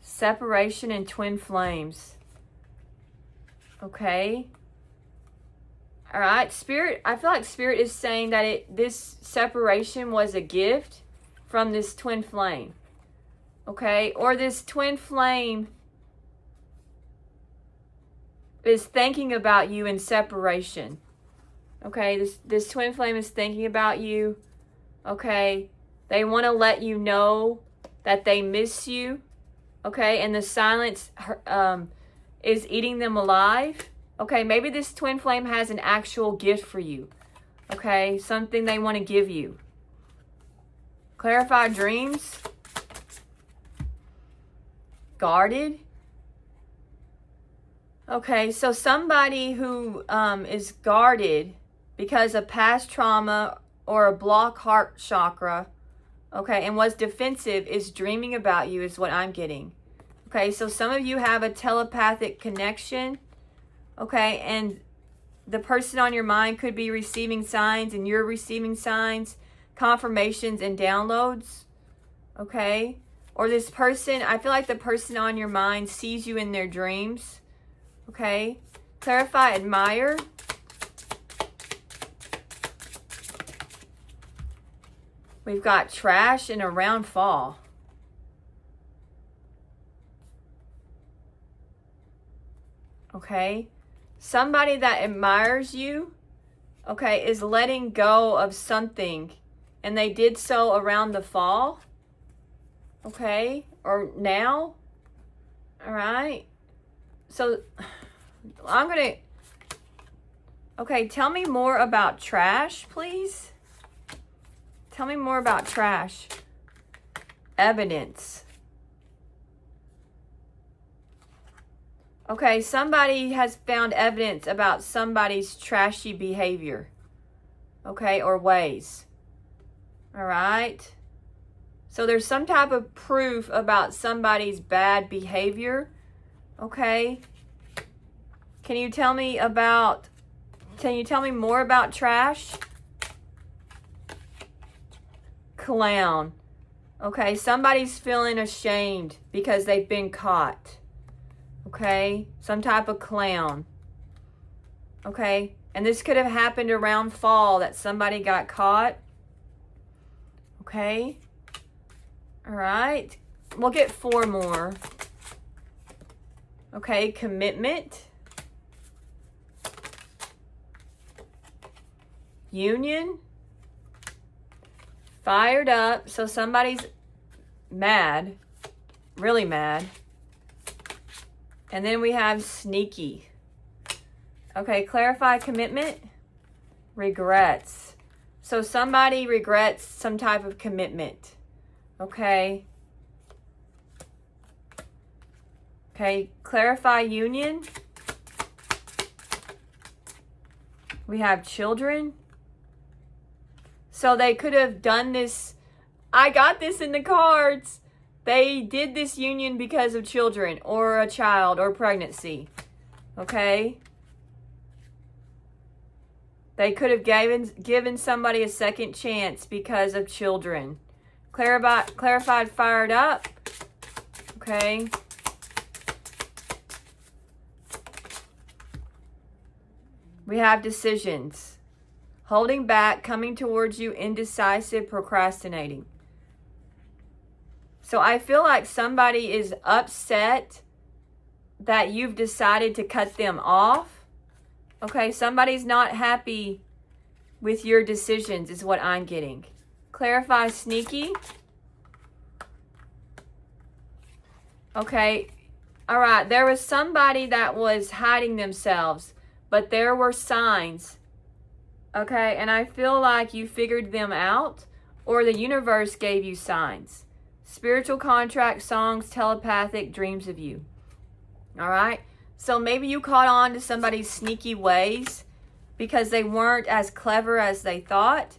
Separation and twin flames. Okay. All right, Spirit, I feel like Spirit is saying that this separation was a gift from this twin flame. Okay, or this twin flame is thinking about you in separation. Okay, this twin flame is thinking about you. Okay, they want to let you know that they miss you. Okay, and the silence is eating them alive. Okay, maybe this twin flame has an actual gift for you. Okay, something they want to give you. Clarify dreams. Guarded. Okay, so somebody who is guarded because of past trauma or a blocked heart chakra, okay, and was defensive, is dreaming about you is what I'm getting. Okay, so some of you have a telepathic connection, okay, and the person on your mind could be receiving signs and you're receiving signs, confirmations and downloads, okay? Or this person, I feel like the person on your mind sees you in their dreams, okay? Clarify, admire. We've got trash and around fall. Okay? Somebody that admires you, okay, is letting go of something. And they did so around the fall. Okay? Or now. All right? So, I'm going to... Okay, tell me more about trash, please. Tell me more about trash. Evidence. Okay, somebody has found evidence about somebody's trashy behavior. Okay, or ways. All right? So there's some type of proof about somebody's bad behavior. Okay? Can you tell me more about trash? Clown. Okay, somebody's feeling ashamed because they've been caught. Okay, some type of clown. Okay, and this could have happened around fall that somebody got caught. Okay, all right, we'll get 4 more. Okay, commitment. Union. Fired up, so somebody's mad, really mad. And then we have sneaky. Okay, clarify commitment. Regrets. So somebody regrets some type of commitment. Okay. Okay, clarify union. We have children. So they could have done this. I got this in the cards. They did this union because of children or a child or pregnancy. Okay? They could have given somebody a second chance because of children. Clarified, fired up. Okay? We have decisions. Holding back, coming towards you, indecisive, procrastinating. So I feel like somebody is upset that you've decided to cut them off. Okay, somebody's not happy with your decisions is what I'm getting. Clarify sneaky. Okay, all right, there was somebody that was hiding themselves, but there were signs. Okay, and I feel like you figured them out or the universe gave you signs. Spiritual contract, songs, telepathic, dreams of you. All right? So maybe you caught on to somebody's sneaky ways because they weren't as clever as they thought.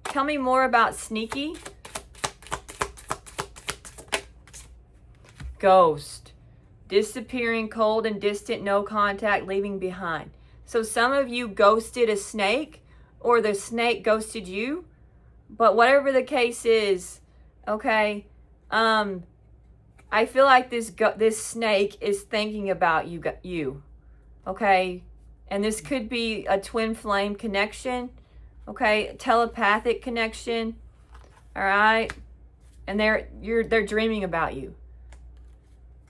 Tell me more about sneaky. Ghost. Disappearing, cold and distant, no contact, leaving behind. So some of you ghosted a snake or the snake ghosted you. But whatever the case is, okay, I feel like this snake is thinking about you, okay? And this could be a twin flame connection, okay? Telepathic connection, all right? And they're dreaming about you.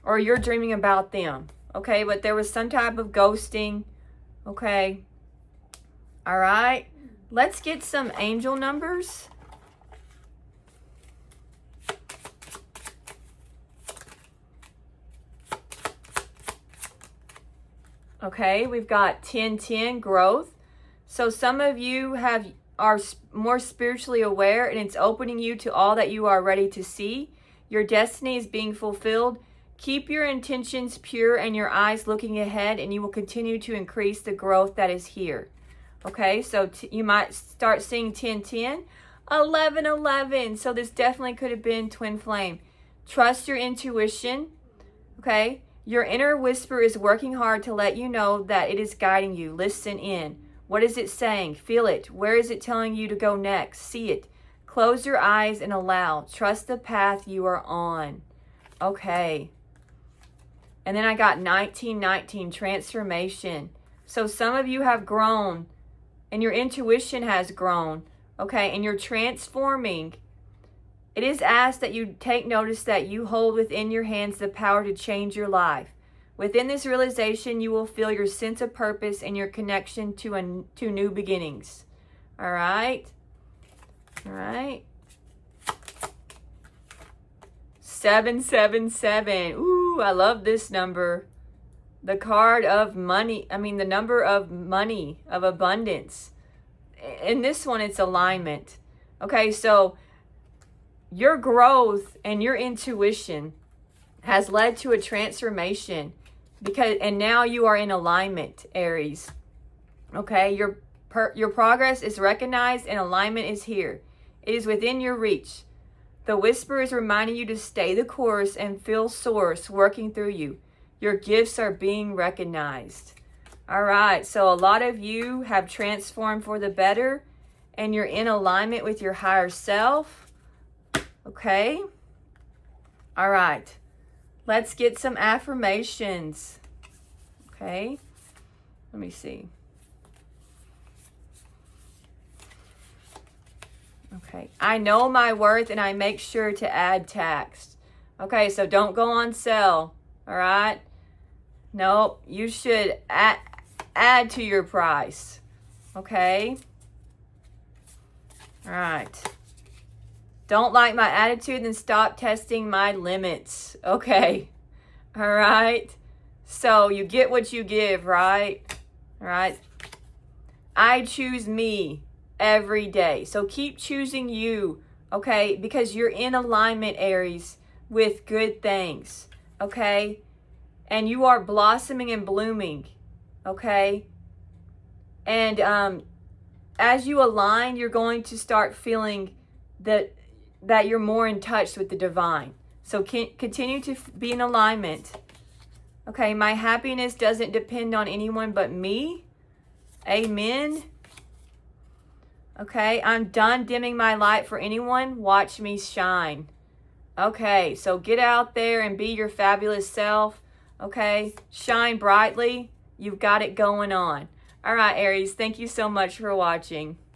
Or you're dreaming about them, okay? But there was some type of ghosting, okay? All right. Let's get some angel numbers. Okay, we've got 10-10, growth. So some of you are more spiritually aware, and it's opening you to all that you are ready to see. Your destiny is being fulfilled. Keep your intentions pure and your eyes looking ahead, and you will continue to increase the growth that is here. Okay, so you might start seeing 10-10, 11-11. So this definitely could have been twin flame. Trust your intuition. Okay, your inner whisper is working hard to let you know that it is guiding you. Listen in. What is it saying? Feel it. Where is it telling you to go next? See it. Close your eyes and allow. Trust the path you are on. Okay. And then I got 19-19, transformation. So some of you have grown and your intuition has grown. Okay, and you're transforming. It is asked that you take notice that you hold within your hands the power to change your life. Within this realization, you will feel your sense of purpose and your connection to new beginnings. All right? All right. 777. Ooh, I love this number. The card of money. I mean, the number of money, of abundance. In this one, it's alignment. Okay, so your growth and your intuition has led to a transformation, and now you are in alignment, Aries. Okay, your progress is recognized and alignment is here. It is within your reach. The whisper is reminding you to stay the course and feel source working through you. Your gifts are being recognized. All right, so a lot of you have transformed for the better and you're in alignment with your higher self. Okay. All right. Let's get some affirmations. Okay. Let me see. Okay. I know my worth and I make sure to add tax. Okay, so don't go on sale. All right. Nope. You should add to your price. Okay. All right. Don't like my attitude, then stop testing my limits. Okay. All right. So you get what you give, right? All right. I choose me every day. So keep choosing you, okay? Because you're in alignment, Aries, with good things, okay? And you are blossoming and blooming, okay? And as you align, you're going to start feeling that you're more in touch with the divine. So continue to be in alignment. Okay, my happiness doesn't depend on anyone but me. Amen. Okay, I'm done dimming my light for anyone. Watch me shine. Okay, so get out there and be your fabulous self. Okay, shine brightly. You've got it going on. All right, Aries, thank you so much for watching.